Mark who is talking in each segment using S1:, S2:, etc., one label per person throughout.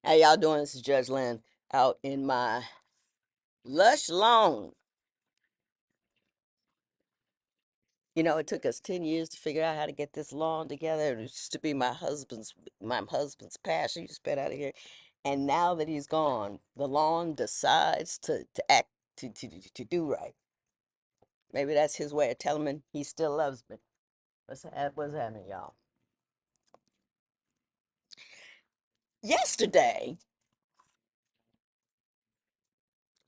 S1: How y'all doing? This is Judge Lynn out in my lush lawn. It took us 10 years to figure out how to get this lawn together. It used to be my husband's passion. He just been out of here. And now that he's gone, the lawn decides to act to do right. Maybe that's his way of telling me he still loves me. What's happening, y'all? Yesterday,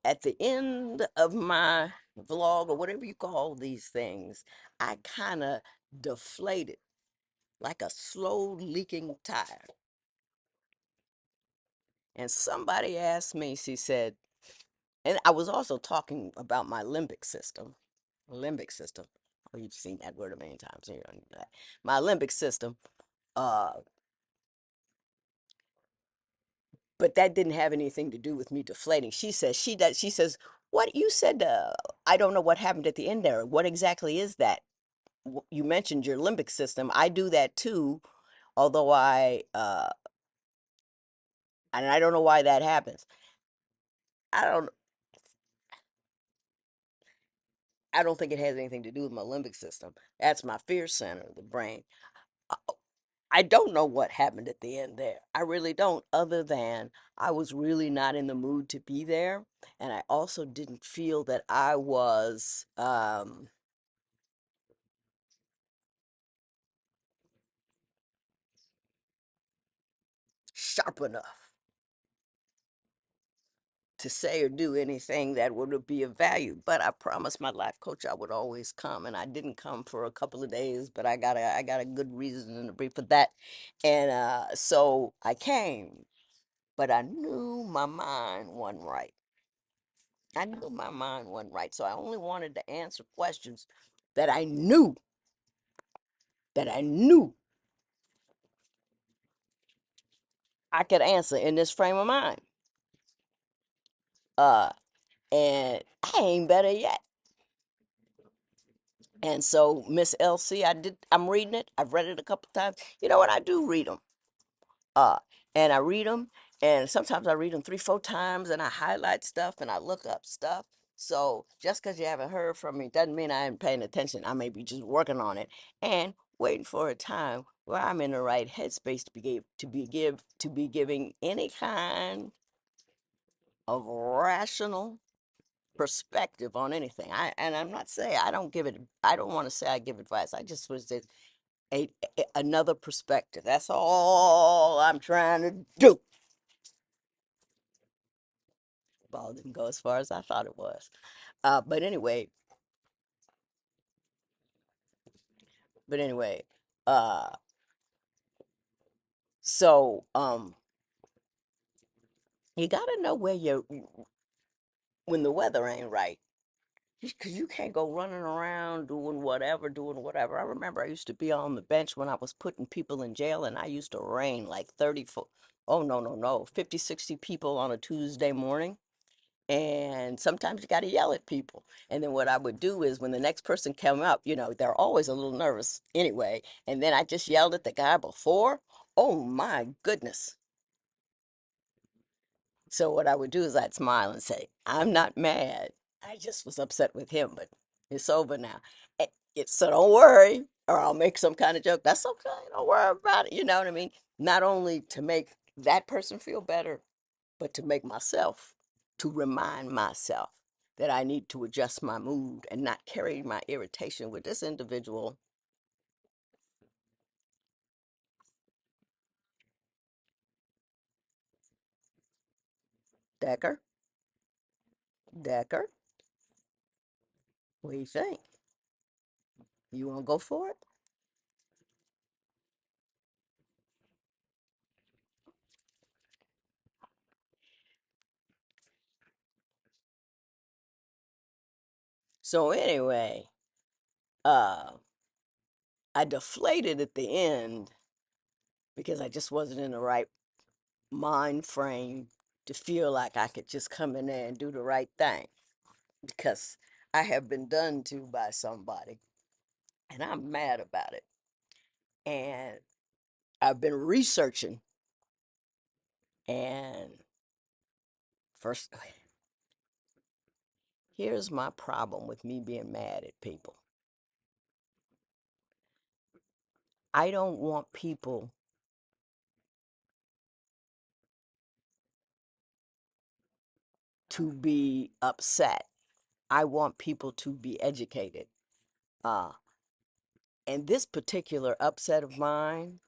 S1: at the end of my vlog or whatever you call these things, I kind of deflated like a slow leaking tire. And somebody asked me, she said, and I was also talking about my limbic system. Limbic system. Oh, you've seen that word a million times. You don't need that. My limbic system. Uh, but that didn't have anything to do with me deflating. She says, what you said, I don't know what happened at the end there. What exactly is that? You mentioned your limbic system. I do that too, although and I don't know why that happens. I don't I don't think it has anything to do with my limbic system. That's my fear center, the brain. I I don't know what happened at the end there. I really don't, other than I was really not in the mood to be there. And I also didn't feel that I was sharp enough to say or do anything that would be of value. But I promised my life coach I would always come, and I didn't come for a couple of days, but I got a good reason and a brief for that. And so I came, but I knew my mind wasn't right. I knew my mind wasn't right. So I only wanted to answer questions that I knew I could answer in this frame of mind. Uh, and I ain't better yet. And so Miss LC, I'm reading it. I've read it a couple times. You know what? I do read them. Uh, and I read them, and sometimes I read them 3, 4 times, and I highlight stuff and I look up stuff. So just because you haven't heard from me doesn't mean I ain't paying attention. I may be just working on it and waiting for a time where I'm in the right headspace to be giving any kind of rational perspective on anything. I'm not saying I don't give it. I don't want to say I give advice. I just was just another perspective. That's all I'm trying to do. Ball didn't go as far as I thought it was. But anyway, but anyway, uh, so you gotta know where you when the weather ain't right. Because you can't go running around doing whatever. I remember I used to be on the bench when I was putting people in jail, and I used to rain like 34, oh, no, 50, 60 people on a Tuesday morning. And sometimes you got to yell at people. And then what I would do is when the next person came up, they're always a little nervous anyway. And then I just yelled at the guy before. Oh my goodness. So what I would do is I'd smile and say, I'm not mad. I just was upset with him, but it's over now. So don't worry, or I'll make some kind of joke. That's okay. Don't worry about it. You know what I mean? Not only to make that person feel better, but to make myself, to remind myself that I need to adjust my mood and not carry my irritation with this individual. Decker, Decker, what do you think? You want to go for it? So anyway, uh, I deflated at the end because I just wasn't in the right mind frame to feel like I could just come in there and do the right thing because I have been done to by somebody and I'm mad about it. And I've been researching And first, here's my problem with me being mad at people. I don't want people to be upset. I want people to be educated. Uh, and this particular upset of mine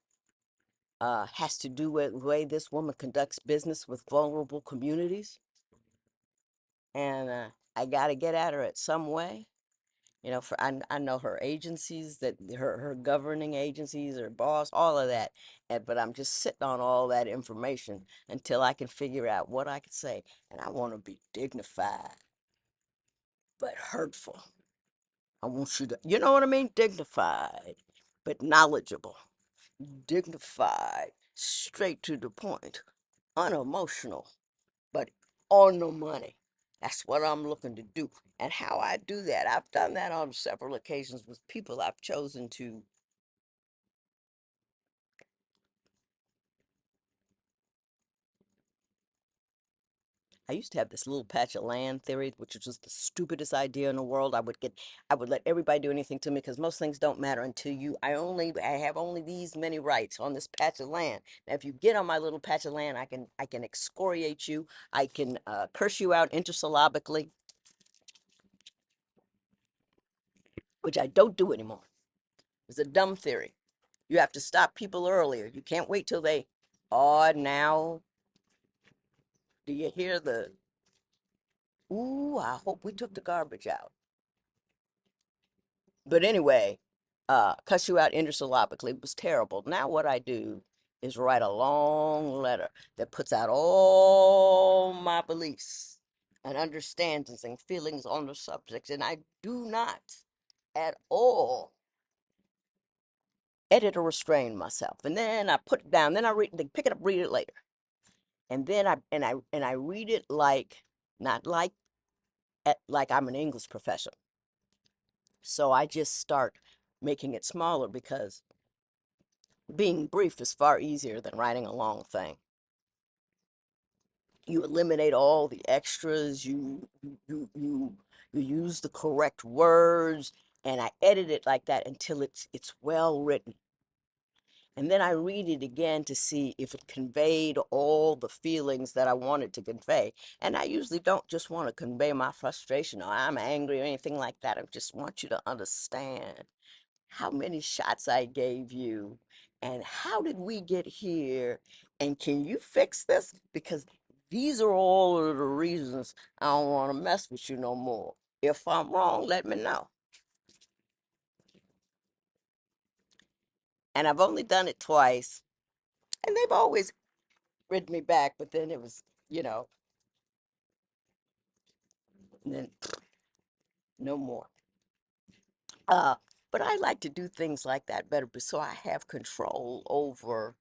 S1: has to do with the way this woman conducts business with vulnerable communities. And I got to get at her at some way. You know, I know her agencies, that her governing agencies, her boss, all of that. But I'm just sitting on all that information until I can figure out what I can say. And I want to be dignified, but hurtful. I want you to, you know what I mean? Dignified, but knowledgeable. Dignified, straight to the point, unemotional, but on the money. That's what I'm looking to do. And how I do that, I've done that on several occasions with people I've chosen to. I used to have this little patch of land theory, which was just the stupidest idea in the world. I would let everybody do anything to me because most things don't matter until you. I have only these many rights on this patch of land. Now, if you get on my little patch of land, I can excoriate you. I can curse you out intersyllabically, which I don't do anymore. It's a dumb theory. You have to stop people earlier. You can't wait till they, oh, now, do you hear the, ooh, I hope we took the garbage out. But anyway, cuss you out intersyllabically. It was terrible. Now what I do is write a long letter that puts out all my beliefs and understandings and feelings on the subject. And I do not at all edit or restrain myself. And then I put it down. Then I read, pick it up, read it later. And then I read it like, not like like I'm an English professor. So I just start making it smaller because being brief is far easier than writing a long thing. You eliminate all the extras, you use the correct words, and I edit it like that until it's well written. And then I read it again to see if it conveyed all the feelings that I wanted to convey. And I usually don't just want to convey my frustration or I'm angry or anything like that. I just want you to understand how many shots I gave you and how did we get here? And can you fix this? Because these are all of the reasons I don't want to mess with you no more. If I'm wrong, let me know. And I've only done it twice, and they've always written me back, but then it was, you know, then no more. Uh, but I like to do things like that better, so I have control over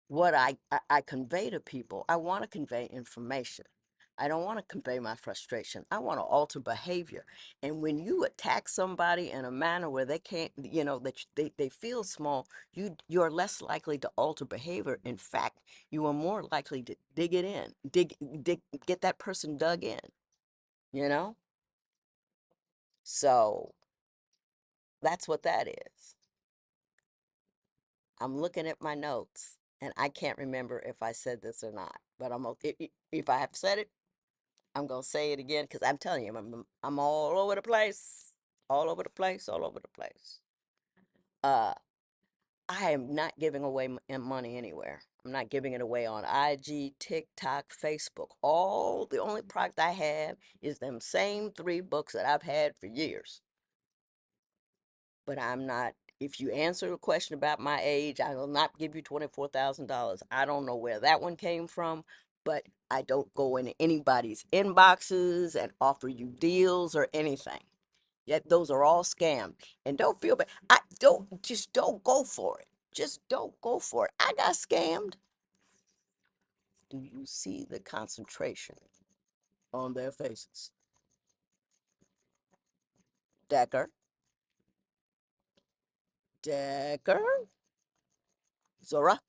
S1: what I convey to people. I want to convey information. I don't want to convey my frustration. I want to alter behavior. And when you attack somebody in a manner where they can't, you know, that they feel small, you're less likely to alter behavior. In fact, you are more likely to dig it in, get that person dug in, you know? So that's what that is. I'm looking at my notes and I can't remember if I said this or not, but if I have said it, I'm gonna say it again because I'm telling you, I'm all over the place, all over the place, all over the place. Uh, I am not giving away money anywhere. I'm not giving it away on IG, TikTok, Facebook. All the only product I have is them same three books that I've had for years. But I'm not. If you answer a question about my age, I will not give you $24,000. I don't know where that one came from, but I don't go into anybody's inboxes and offer you deals or anything. Yet those are all scams. And don't feel bad. I don't just don't go for it. Just don't go for it. I got scammed. Do you see the concentration on their faces? Decker, Decker, Zora.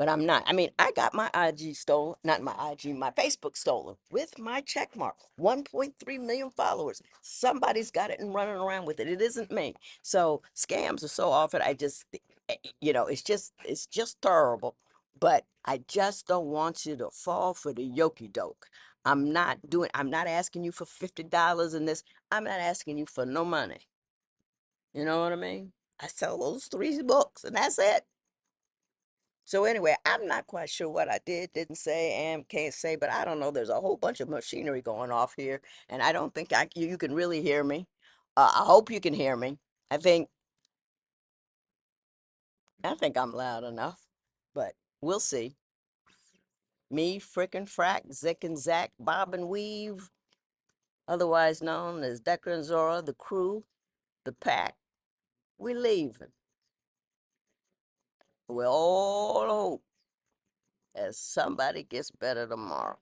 S1: but I'm not. I mean, I got my IG stolen, not my IG, my Facebook stolen with my check mark. 1.3 million followers. Somebody's got it and running around with it. It isn't me. So scams are so often. It's just terrible. But I just don't want you to fall for the yoki doke. I'm not asking you for $50 in this. I'm not asking you for no money. You know what I mean? I sell those three books and that's it. So anyway, I'm not quite sure what I did, didn't say, and can't say, but I don't know. There's a whole bunch of machinery going off here, and I don't think you can really hear me. I hope you can hear me. I think I think I'm loud enough, but we'll see. Me, frickin' frack, Zick and Zack, Bob and Weave, otherwise known as Decker and Zora, the crew, the pack. We leaving. We all hope as somebody gets better tomorrow.